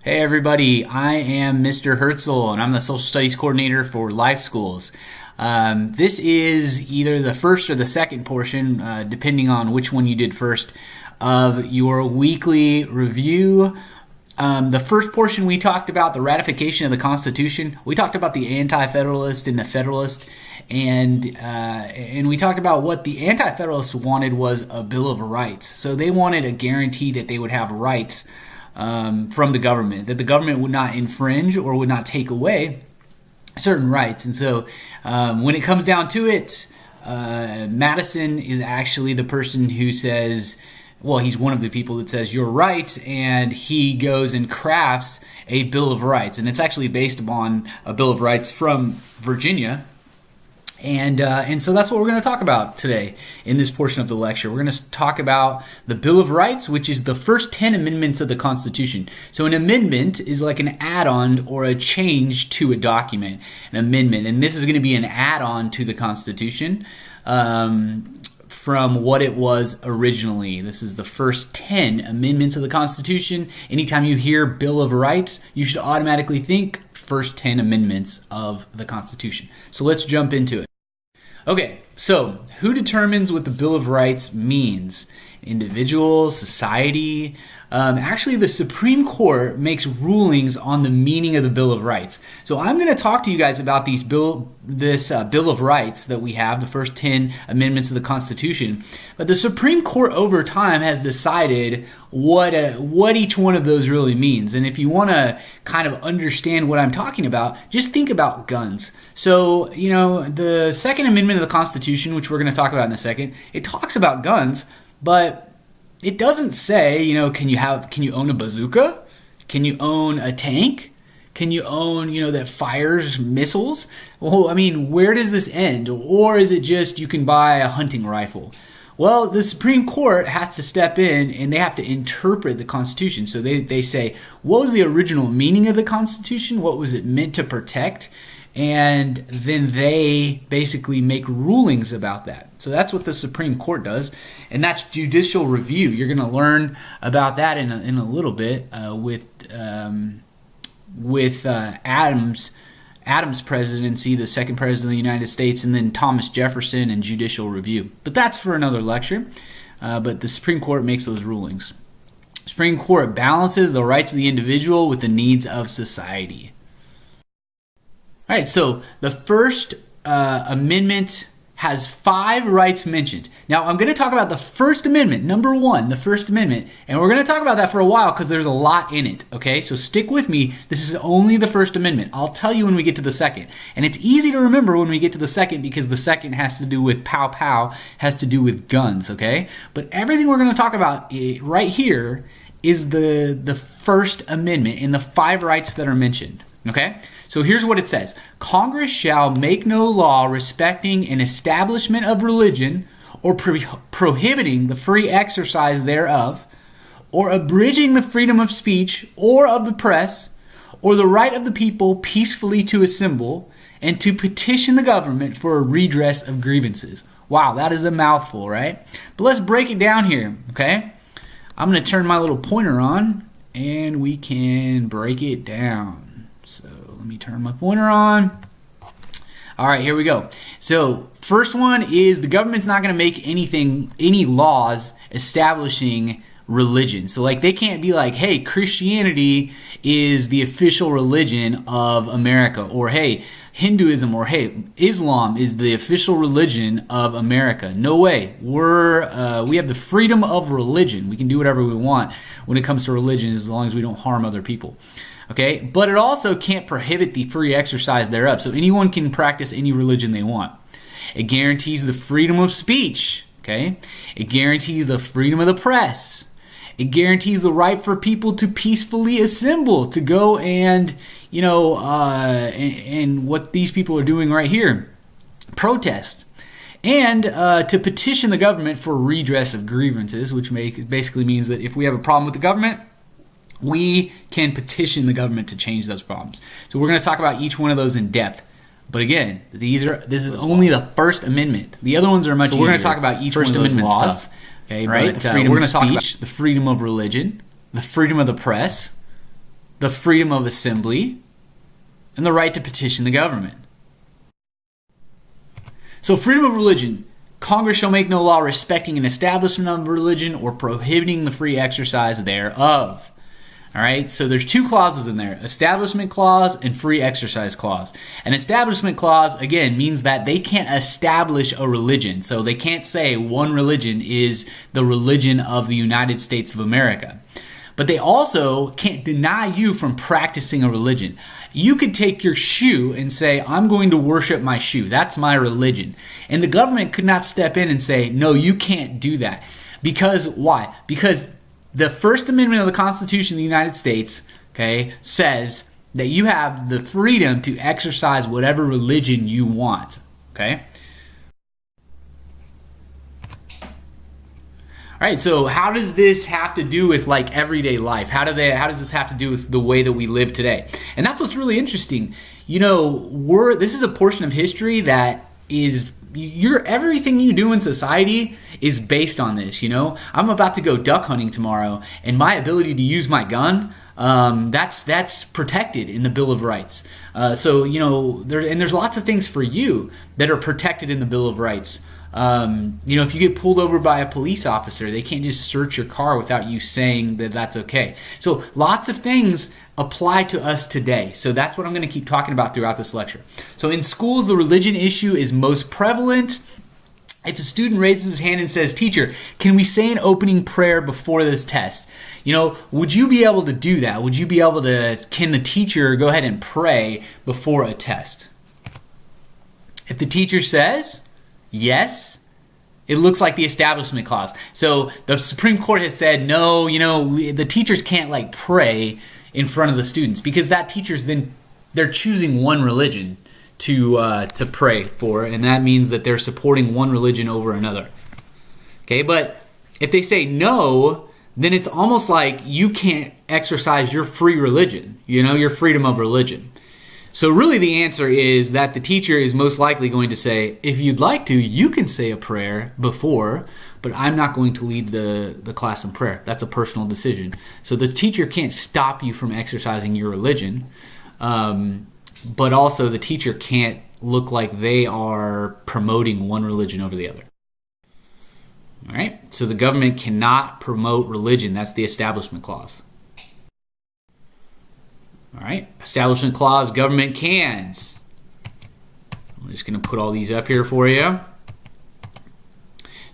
Hey everybody, I am Mr. Herzl and I'm the Social Studies Coordinator for Life Schools. This is either the first or the second portion, depending on which one you did first, of your weekly review. The first portion we talked about the ratification of the Constitution. We talked about the Anti-Federalist and the Federalist, and we talked about what the Anti-Federalists wanted was a Bill of Rights. So they wanted a guarantee that they would have rights from the government, that the government would not infringe or would not take away certain rights. And so when it comes down to it, Madison is actually the person who says, well, he's one of the people that says you're right, and he goes and crafts a Bill of Rights. And it's actually based upon a Bill of Rights from Virginia. And so that's what we're going to talk about today in this portion of the lecture. We're going to talk about the Bill of Rights, which is the first 10 amendments of the Constitution. So an amendment is like an add-on or a change to a document, an amendment. And this is going to be an add-on to the Constitution from what it was originally. This is the first 10 amendments of the Constitution. Anytime you hear Bill of Rights, you should automatically think first 10 amendments of the Constitution. So let's jump into it. Okay, so who determines what the Bill of Rights means? Individuals, society? Actually, the Supreme Court makes rulings on the meaning of the Bill of Rights. So I'm going to talk to you guys about this Bill of Rights that we have, the first 10 amendments of the Constitution. But the Supreme Court over time has decided what each one of those really means. And if you want to kind of understand what I'm talking about, just think about guns. So, the Second Amendment of the Constitution, which we're going to talk about in a second, it talks about guns, but it doesn't say, can you own a bazooka? Can you own a tank? Can you own, that fires missiles? Well, where does this end? Or is it just you can buy a hunting rifle? Well, the Supreme Court has to step in and they have to interpret the Constitution. So they say, what was the original meaning of the Constitution? What was it meant to protect? And then they basically make rulings about that. So that's what the Supreme Court does, and that's judicial review. You're going to learn about that in a little bit with Adams' presidency, the second president of the United States, and then Thomas Jefferson and judicial review. But that's for another lecture. But the Supreme Court makes those rulings. Supreme Court balances the rights of the individual with the needs of society. All right, so the first amendment has 5 rights mentioned. Now, I'm going to talk about the First Amendment, number 1, the First Amendment, and we're going to talk about that for a while because there's a lot in it, okay? So stick with me. This is only the First Amendment. I'll tell you when we get to the second. And it's easy to remember when we get to the second because the second has to do with pow-pow, has to do with guns, okay? But everything we're going to talk about right here is the First Amendment and the 5 rights that are mentioned, okay? So here's what it says. Congress shall make no law respecting an establishment of religion or prohibiting the free exercise thereof, or abridging the freedom of speech or of the press, or the right of the people peacefully to assemble and to petition the government for a redress of grievances. Wow, that is a mouthful, right? But let's break it down here, okay? I'm going to turn my little pointer on and we can break it down. So let me turn my pointer on. All right, here we go. So first one is the government's not going to make any laws establishing religion. So they can't be like, hey, Christianity is the official religion of America, or hey, Hinduism, or hey, Islam is the official religion of America. No way. We have the freedom of religion. We can do whatever we want when it comes to religion as long as we don't harm other people. Okay, but it also can't prohibit the free exercise thereof. So anyone can practice any religion they want. It guarantees the freedom of speech. Okay, it guarantees the freedom of the press. It guarantees the right for people to peacefully assemble, to go and and what these people are doing right here, protest, and to petition the government for redress of grievances, which basically means that if we have a problem with the government, we can petition the government to change those problems. So we're going to talk about each one of those in depth. But again, this is only the First Amendment. The other ones are much easier. So we're going to talk about each First one of those Amendment laws. Stuff. Okay, right? But, we're going to talk about the freedom of religion, the freedom of the press, the freedom of assembly, and the right to petition the government. So freedom of religion. Congress shall make no law respecting an establishment of religion or prohibiting the free exercise thereof. All right, so there's two clauses in there, establishment clause and free exercise clause. An establishment clause, again, means that they can't establish a religion. So they can't say one religion is the religion of the United States of America. But they also can't deny you from practicing a religion. You could take your shoe and say, I'm going to worship my shoe. That's my religion. And the government could not step in and say, no, you can't do that. Because why? Because the First Amendment of the Constitution of the United States, okay, says that you have the freedom to exercise whatever religion you want, okay? All right, so how does this have to do with like everyday life? How does this have to do with the way that we live today? And that's what's really interesting. You know, this is a portion of history that is everything you do in society is based on this. You know, I'm about to go duck hunting tomorrow, and my ability to use my gun, that's protected in the Bill of Rights. So you know, there's lots of things for you that are protected in the Bill of Rights. You know, if you get pulled over by a police officer, they can't just search your car without you saying that that's okay. So lots of things apply to us today. So that's what I'm going to keep talking about throughout this lecture. So in schools, the religion issue is most prevalent. If a student raises his hand and says, teacher, can we say an opening prayer before this test? You know, would you be able to do that? Can the teacher go ahead and pray before a test? If the teacher says yes, it looks like the establishment clause. So the Supreme Court has said, no, you know, the teachers can't like pray in front of the students because that teacher's they're choosing one religion to pray for, and that means that they're supporting one religion over another. Okay, but if they say no, then it's almost like you can't exercise your free religion, you know, your freedom of religion. So really the answer is that the teacher is most likely going to say, if you'd like to, you can say a prayer before, but I'm not going to lead the class in prayer. That's a personal decision. So the teacher can't stop you from exercising your religion, but also the teacher can't look like they are promoting one religion over the other. All right? So the government cannot promote religion. That's the Establishment Clause. All right, Establishment Clause, government cans. I'm just going to put all these up here for you.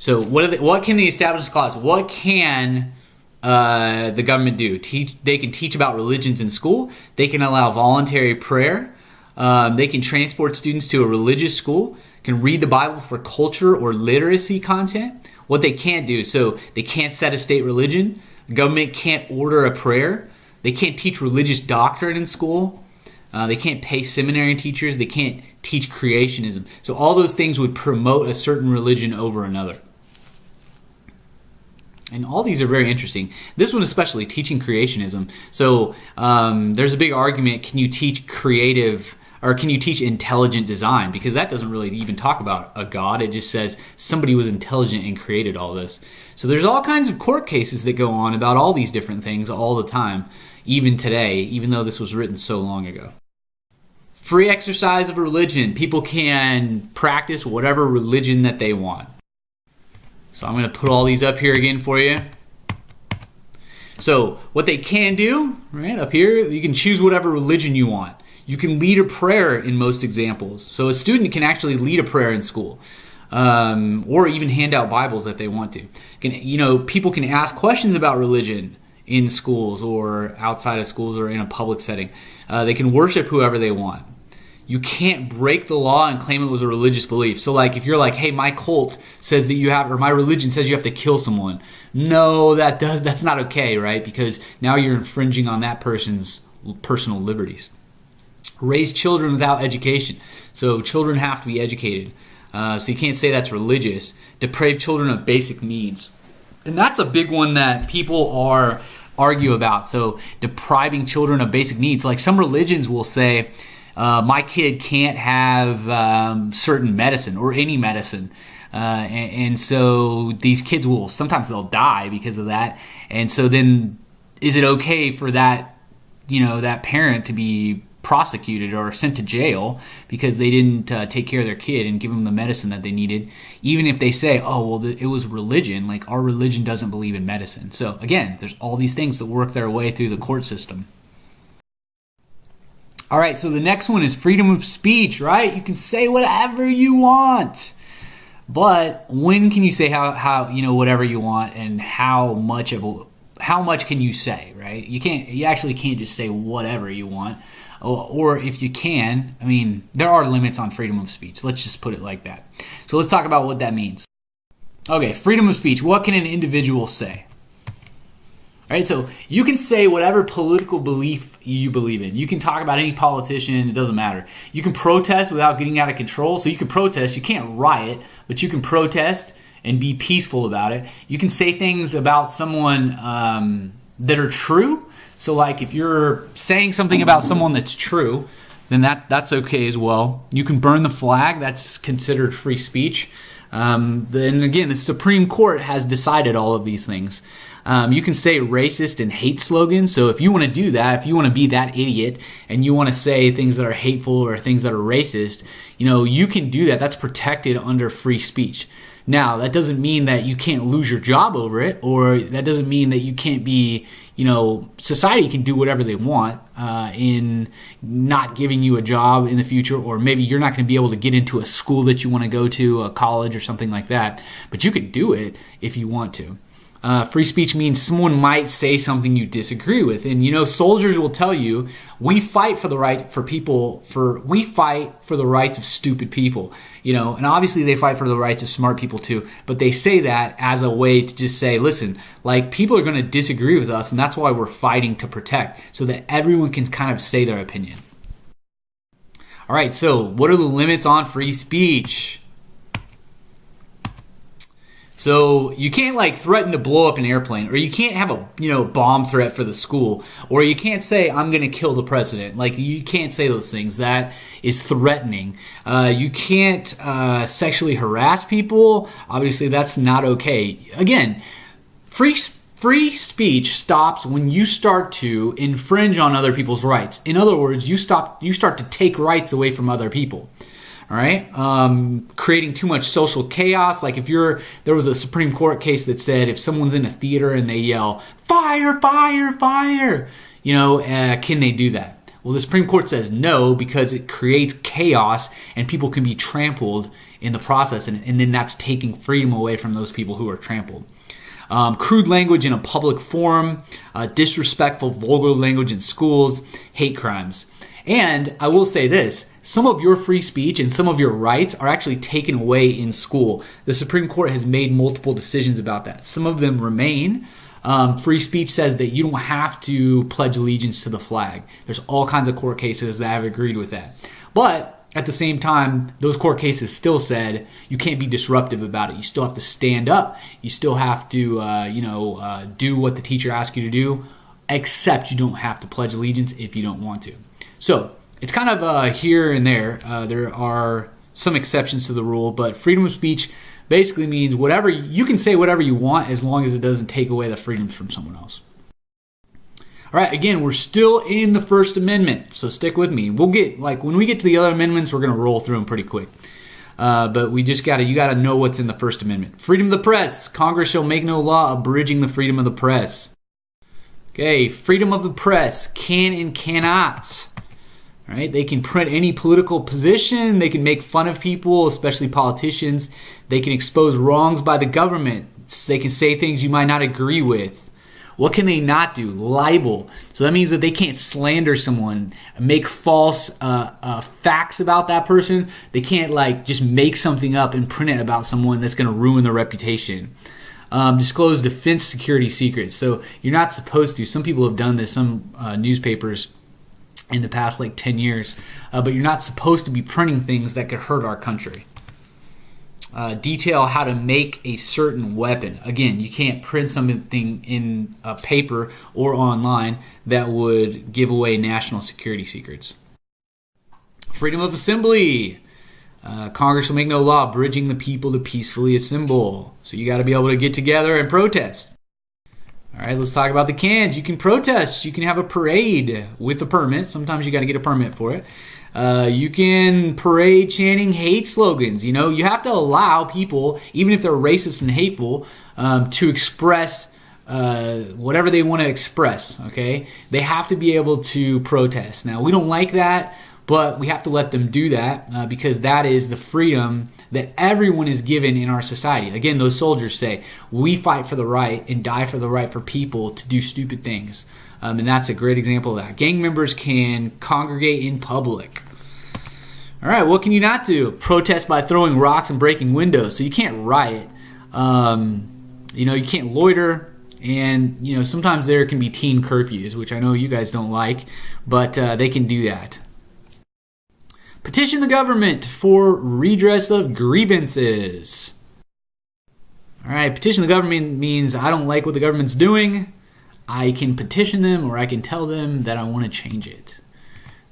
So what can the Establishment Clause, what can the government do? They can teach about religions in school. They can allow voluntary prayer. They can transport students to a religious school, can read the Bible for culture or literacy content. What they can't do, so they can't set a state religion. The government can't order a prayer. They can't teach religious doctrine in school. They can't pay seminary teachers. They can't teach creationism. So all those things would promote a certain religion over another. And all these are very interesting. This one especially, teaching creationism. So there's a big argument, can you teach intelligent design? Because that doesn't really even talk about a God. It just says somebody was intelligent and created all this. So there's all kinds of court cases that go on about all these different things all the time, even today, even though this was written so long ago. Free exercise of religion. People can practice whatever religion that they want. So I'm going to put all these up here again for you. So what they can do, right up here, you can choose whatever religion you want. You can lead a prayer in most examples. So a student can actually lead a prayer in school, or even hand out Bibles if they want to. People can ask questions about religion in schools or outside of schools or in a public setting. They can worship whoever they want. You can't break the law and claim it was a religious belief. So like if you're like, hey, my cult says that you have, or my religion says you have to kill someone. No, that's not okay, right? Because now you're infringing on that person's personal liberties. Raise children without education. So children have to be educated. So you can't say that's religious. Deprive children of basic needs. And that's a big one that people argue about. So depriving children of basic needs. Like some religions will say, my kid can't have certain medicine or any medicine. And so these kids sometimes they'll die because of that. And so then is it okay for that that parent to be prosecuted or sent to jail because they didn't take care of their kid and give them the medicine that they needed, even if they say, oh, well, it was religion. Like, our religion doesn't believe in medicine. So again, there's all these things that work their way through the court system. All right, so the next one is freedom of speech, right? You can say whatever you want. But when can you say how whatever you want, and how much can you say, right? You actually can't just say whatever you want. Or if you can, there are limits on freedom of speech. Let's just put it like that. So let's talk about what that means. Okay, freedom of speech. What can an individual say? All right, so you can say whatever political belief you believe in. You can talk about any politician. It doesn't matter. You can protest without getting out of control. So you can protest. You can't riot, but you can protest and be peaceful about it. You can say things about someone that are true. So like if you're saying something about someone that's true, then that's okay as well. You can burn the flag. That's considered free speech. Then again, the Supreme Court has decided all of these things. You can say racist and hate slogans. So if you want to do that, if you want to be that idiot and you want to say things that are hateful or things that are racist, you can do that. That's protected under free speech. Now, that doesn't mean that you can't lose your job over it, or that doesn't mean that you can't be, society can do whatever they want in not giving you a job in the future, or maybe you're not going to be able to get into a school that you want to go to, a college or something like that. But you could do it if you want to. Free speech means someone might say something you disagree with. And, soldiers will tell you, we fight for the right for people, we fight for the rights of stupid people, and obviously they fight for the rights of smart people too. But they say that as a way to just say, listen, like, people are going to disagree with us, and that's why we're fighting to protect, so that everyone can kind of say their opinion. All right, so what are the limits on free speech? So you can't threaten to blow up an airplane, or you can't have a bomb threat for the school, or you can't say I'm going to kill the president. You can't say those things. That is threatening. You can't sexually harass people. Obviously, that's not okay. Again, free speech stops when you start to infringe on other people's rights. In other words, you start to take rights away from other people. All right, creating too much social chaos. Like there was a Supreme Court case that said if someone's in a theater and they yell "fire, fire, fire," can they do that? Well, the Supreme Court says no, because it creates chaos and people can be trampled in the process, and then that's taking freedom away from those people who are trampled. Crude language in a public forum, disrespectful, vulgar language in schools, hate crimes. And I will say this, some of your free speech and some of your rights are actually taken away in school. The Supreme Court has made multiple decisions about that. Some of them remain. Free speech says that you don't have to pledge allegiance to the flag. There's all kinds of court cases that have agreed with that. But at the same time, those court cases still said you can't be disruptive about it. You still have to stand up. You still have to, do what the teacher asks you to do, except you don't have to pledge allegiance if you don't want to. So it's kind of here and there. There are some exceptions to the rule, but freedom of speech basically means whatever you can say whatever you want as long as it doesn't take away the freedoms from someone else. All right, again, we're still in the First Amendment, so stick with me. We'll get when we get to the other amendments, we're going to roll through them pretty quick. But you got to know what's in the First Amendment. Freedom of the press. Congress shall make no law abridging the freedom of the press. Okay, freedom of the press can and cannot. Right? They can print any political position. They can make fun of people, especially politicians. They can expose wrongs by the government. They can say things you might not agree with. What can they not do? Libel. So that means that they can't slander someone, make false facts about that person. They can't just make something up and print it about someone that's going to ruin their reputation. Disclose defense security secrets. So you're not supposed to. Some people have done this. Some newspapers in the past 10 years, but you're not supposed to be printing things that could hurt our country. Detail how to make a certain weapon. Again, you can't print something in a paper or online that would give away national security secrets. Freedom of assembly. Congress shall make no law abridging the people to peacefully assemble. So you got to be able to get together and protest. All right, let's talk about the cans. You can protest. You can have a parade with a permit. Sometimes you got to get a permit for it. You can parade chanting hate slogans. You know, you have to allow people, even if they're racist and hateful, to express whatever they want to express, okay? They have to be able to protest. Now, we don't like that, but we have to let them do that because that is the freedom that everyone is given in our society. Again, those soldiers say, we fight for the right and die for the right for people to do stupid things. And that's a great example of that. Gang members can congregate in public. All right, what can you not do? Protest by throwing rocks and breaking windows. So you can't riot. You can't loiter. And, sometimes there can be teen curfews, which I know you guys don't like, but they can do that. Petition the government for redress of grievances. All right, petition the government means I don't like what the government's doing. I can petition them or I can tell them that I want to change it.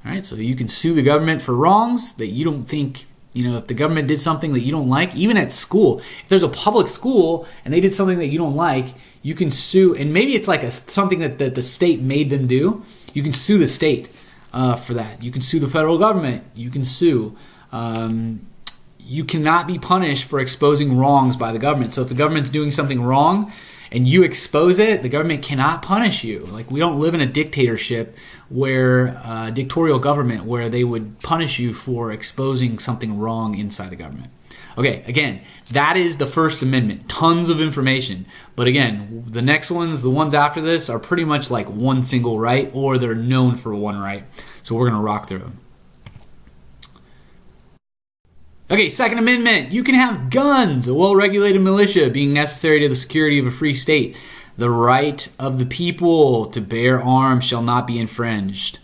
All right, so you can sue the government for wrongs that you don't think, if the government did something that you don't like, even at school. If there's a public school and they did something that you don't like, you can sue, and maybe it's like something that the state made them do. You can sue the state for that. You can sue the federal government. You can sue. You cannot be punished for exposing wrongs by the government. So if the government's doing something wrong and you expose it, the government cannot punish you. Like, we don't live in a dictatorship dictatorial government where they would punish you for exposing something wrong inside the government. Okay, again, that is the First Amendment. Tons of information. But again, the next ones, the ones after this, are pretty much like one single right, or they're known for one right. So we're going to rock through them. Okay, Second Amendment. You can have guns, a well-regulated militia being necessary to the security of a free state. The right of the people to bear arms shall not be infringed.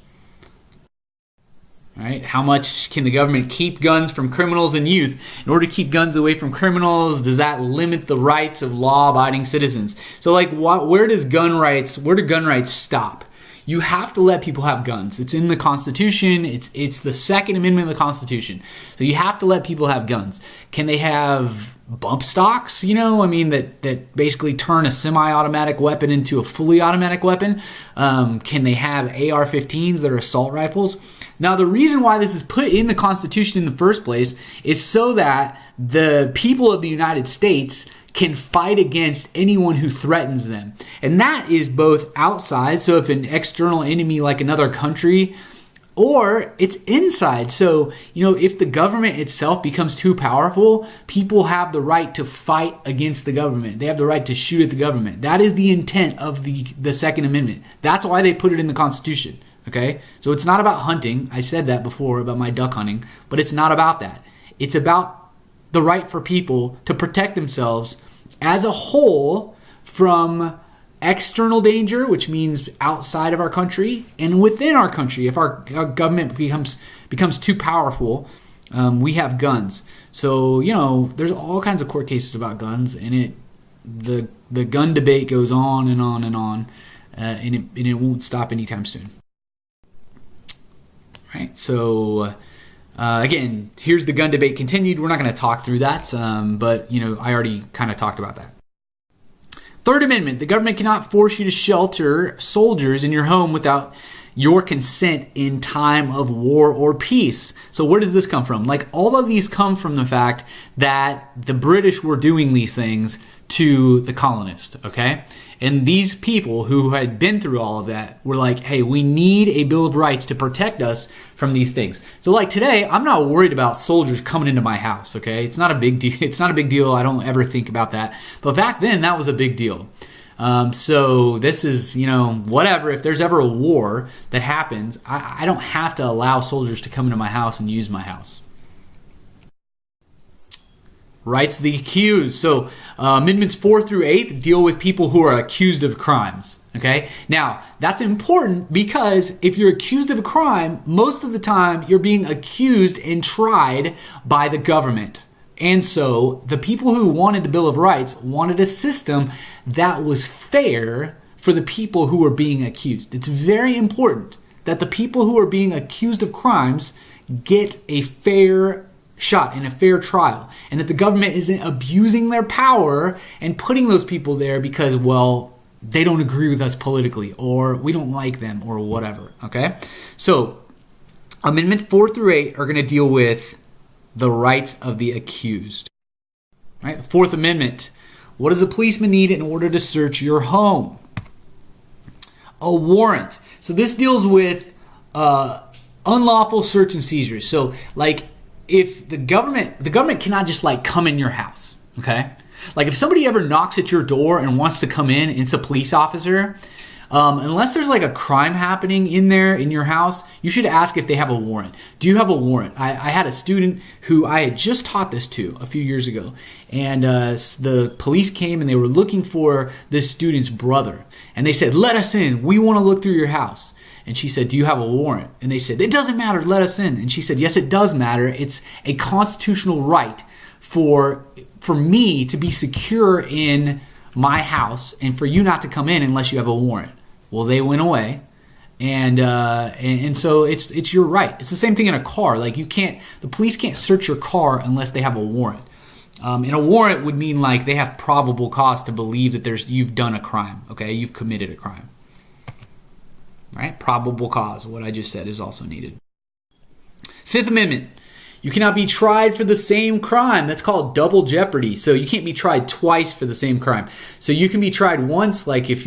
All right, how much can the government keep guns from criminals and youth? In order to keep guns away from criminals, does that limit the rights of law-abiding citizens? So, where do gun rights stop? You have to let people have guns. It's in the Constitution. It's the Second Amendment of the Constitution. So you have to let people have guns. Can they have bump stocks? That basically turn a semi-automatic weapon into a fully automatic weapon. Can they have AR-15s that are assault rifles? Now, the reason why this is put in the Constitution in the first place is so that the people of the United States can fight against anyone who threatens them. And that is both outside, so if an external enemy like another country, or it's inside. So, if the government itself becomes too powerful, people have the right to fight against the government. They have the right to shoot at the government. That is the intent of the Second Amendment. That's why they put it in the Constitution. Okay? So it's not about hunting. I said that before about my duck hunting, but it's not about that. It's about the right for people to protect themselves as a whole from external danger, which means outside of our country, and within our country. If our government becomes too powerful, we have guns. So, there's all kinds of court cases about guns, and the gun debate goes on and on and on, and it won't stop anytime soon. Right? So, again, here's the gun debate continued. We're not going to talk through that, but, I already kind of talked about that. Third Amendment, the government cannot force you to shelter soldiers in your home without your consent in time of war or peace. So where does this come from? All of these come from the fact that the British were doing these things to the colonists, okay? And these people who had been through all of that were like, hey, we need a Bill of Rights to protect us from these things. So today, I'm not worried about soldiers coming into my house, okay? It's not a big deal. It's not a big deal. I don't ever think about that. But back then, that was a big deal. So this is, whatever. If there's ever a war that happens, I don't have to allow soldiers to come into my house and use my house. Rights of the accused. So Amendments 4 through 8 deal with people who are accused of crimes. Okay? Now, that's important because if you're accused of a crime, most of the time you're being accused and tried by the government. And so the people who wanted the Bill of Rights wanted a system that was fair for the people who were being accused. It's very important that the people who are being accused of crimes get a fair shot in a fair trial, and that the government isn't abusing their power and putting those people there because, they don't agree with us politically, or we don't like them, or whatever, okay? So Amendment 4 through 8 are going to deal with the rights of the accused. Right? The Fourth Amendment. What does a policeman need in order to search your home? A warrant. So this deals with unlawful search and seizures. So like if the government cannot just like come in your house, okay? Like if somebody ever knocks at your door and wants to come in, and it's a police officer, unless there's like a crime happening in there in your house, you should ask if they have a warrant. Do you have a warrant? I had a student who I had just taught this to a few years ago, and the police came and they were looking for this student's brother, and they said, "Let us in. We want to look through your house." And she said, "Do you have a warrant?" And they said, "It doesn't matter. Let us in." And she said, "Yes, it does matter. It's a constitutional right for me to be secure in my house and for you not to come in unless you have a warrant." Well, they went away, and so it's your right. It's the same thing in a car. Like the police can't search your car unless they have a warrant. And a warrant would mean like they have probable cause to believe that you've done a crime. Okay, you've committed a crime. Right? Probable cause. What I just said is also needed. Fifth Amendment. You cannot be tried for the same crime. That's called double jeopardy. So you can't be tried twice for the same crime. So you can be tried once, like if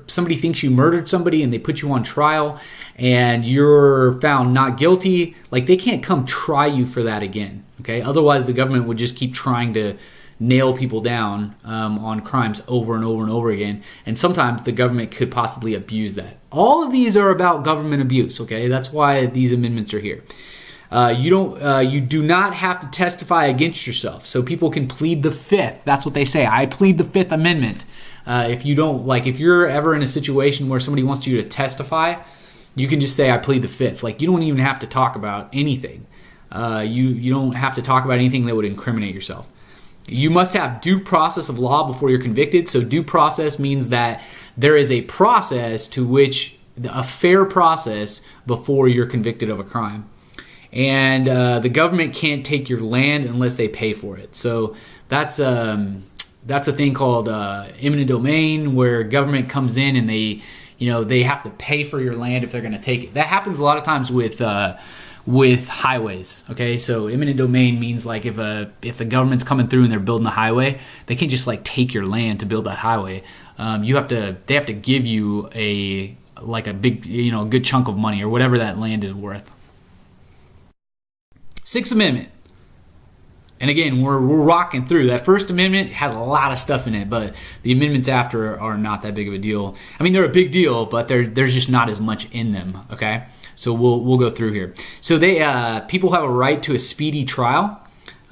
somebody thinks you murdered somebody and they put you on trial and you're found not guilty, like they can't come try you for that again. Okay. Otherwise, the government would just keep trying to nail people down on crimes over and over and over again. And sometimes the government could possibly abuse that. All of these are about government abuse. Okay. That's why these amendments are here. You do not have to testify against yourself. So people can plead the Fifth. That's what they say. I plead the Fifth Amendment. If you're ever in a situation where somebody wants you to testify, you can just say, I plead the Fifth. Like, you don't even have to talk about anything. You don't have to talk about anything that would incriminate yourself. You must have due process of law before you're convicted. So due process means that there is a process a fair process before you're convicted of a crime. And the government can't take your land unless they pay for it. So that's a thing called eminent domain, where government comes in and they have to pay for your land if they're going to take it. That happens a lot of times with highways. Okay, so eminent domain means like if the government's coming through and they're building a highway, they can't just like take your land to build that highway. They have to give you a big good chunk of money or whatever that land is worth. Sixth Amendment. And again, we're rocking through. That First Amendment has a lot of stuff in it, but the amendments after are not that big of a deal. I mean, they're a big deal, but there's just not as much in them, okay? So we'll go through here. So people have a right to a speedy trial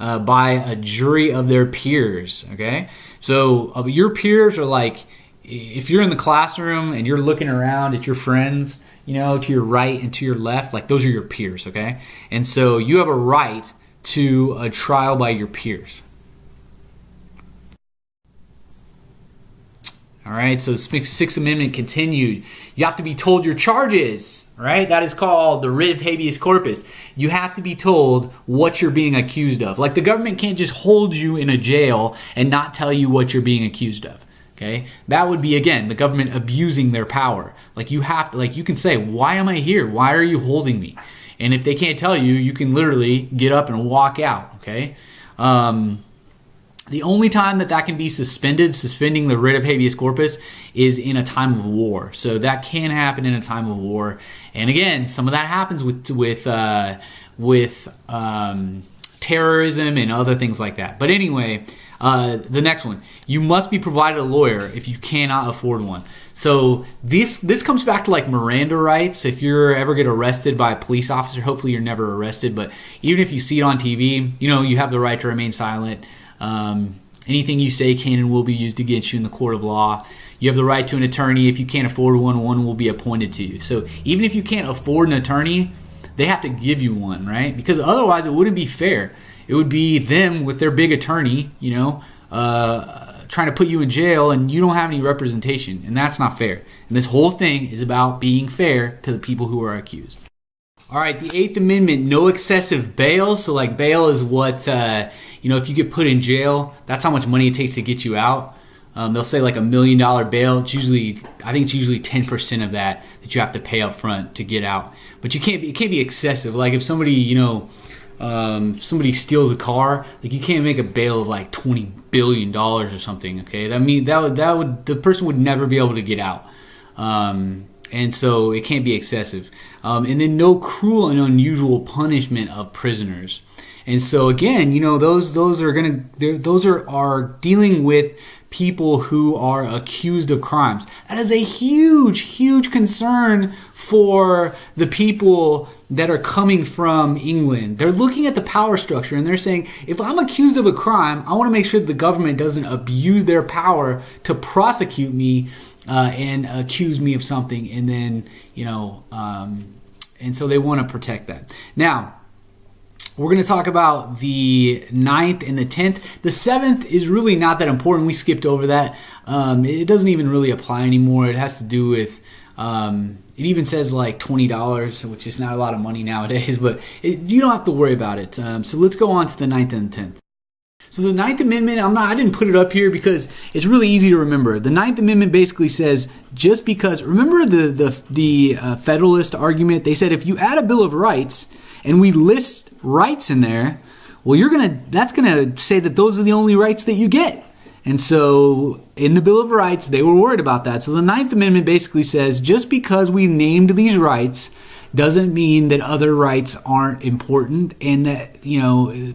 by a jury of their peers, okay? So your peers are like, if you're in the classroom and you're looking around at your friends, to your right and to your left, like those are your peers, okay? And so you have a right to a trial by your peers. All right, so the Sixth Amendment continued. You have to be told your charges, right? That is called the writ of habeas corpus. You have to be told what you're being accused of. Like the government can't just hold you in a jail and not tell you what you're being accused of. Okay, that would be, again, the government abusing their power. Like you can say, why am I here? Why are you holding me? And if they can't tell you, you can literally get up and walk out. Okay. The only time that can be suspending the writ of habeas corpus, is in a time of war. So that can happen in a time of war. And again, some of that happens with terrorism and other things like that. But anyway, the next one, you must be provided a lawyer if you cannot afford one. So this comes back to like Miranda rights. If you're ever get arrested by a police officer, hopefully you're never arrested, but even if you see it on TV, you have the right to remain silent. Anything you say can and will be used against you in the court of law. You have the right to an attorney. If you can't afford one will be appointed to you. So even if you can't afford an attorney, they have to give you one, right? Because otherwise it wouldn't be fair. It would be them with their big attorney, trying to put you in jail, and you don't have any representation, and that's not fair. And this whole thing is about being fair to the people who are accused. All right, the Eighth Amendment, no excessive bail. So like bail is what, if you get put in jail, that's how much money it takes to get you out. They'll say like $1 million bail. I think it's usually 10% of that you have to pay up front to get out. But it can't be excessive. Like if somebody, somebody steals a car, like you can't make a bail of like $20 billion or something. Okay, the person would never be able to get out. And so it can't be excessive. And then no cruel and unusual punishment of prisoners. And so again, those are dealing with people who are accused of crimes. That is a huge, huge concern for the people that are coming from England. They're looking at the power structure and they're saying, if I'm accused of a crime, I want to make sure the government doesn't abuse their power to prosecute me and accuse me of something. And then, and so they want to protect that. Now, we're going to talk about the 9th and the 10th. The 7th is really not that important. We skipped over that. It doesn't even really apply anymore. It has to do with, it even says like $20, which is not a lot of money nowadays, but you don't have to worry about it. So let's go on to the 9th and the 10th. So the 9th Amendment, I didn't put it up here because it's really easy to remember. The 9th Amendment basically says, just because, remember the Federalist argument? They said if you add a Bill of Rights and we list rights in there, well, that's gonna say that those are the only rights that you get. And so in the Bill of Rights, they were worried about that. So the 9th Amendment basically says, just because we named these rights doesn't mean that other rights aren't important, and that,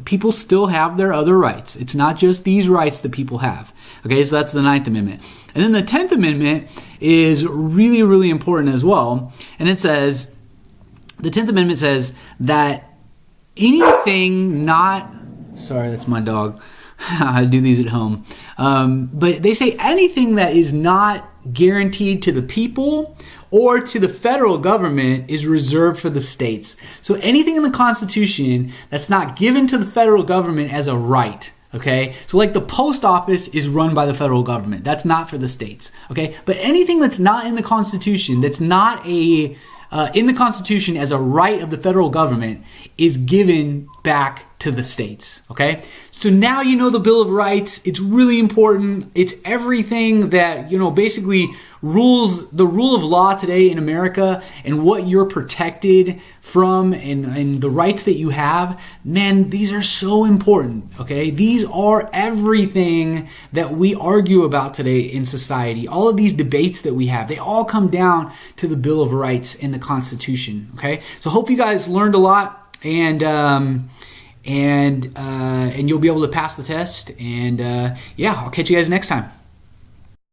people still have their other rights. It's not just these rights that people have. Okay, so that's the 9th Amendment. And then the 10th Amendment is really, really important as well. And the 10th Amendment says that anything not... Sorry, that's my dog. I do these at home. But they say anything that is not guaranteed to the people or to the federal government is reserved for the states. So anything in the Constitution that's not given to the federal government as a right, okay? So like the post office is run by the federal government. That's not for the states, okay? But anything that's not in the Constitution, that's not in the Constitution as a right of the federal government, is given back to the states, okay? So now you know the Bill of Rights. It's really important. It's everything that, basically rules the rule of law today in America and what you're protected from and the rights that you have. Man, these are so important, okay? These are everything that we argue about today in society. All of these debates that we have, they all come down to the Bill of Rights and the Constitution, okay? So hope you guys learned a lot, and you'll be able to pass the test. And I'll catch you guys next time.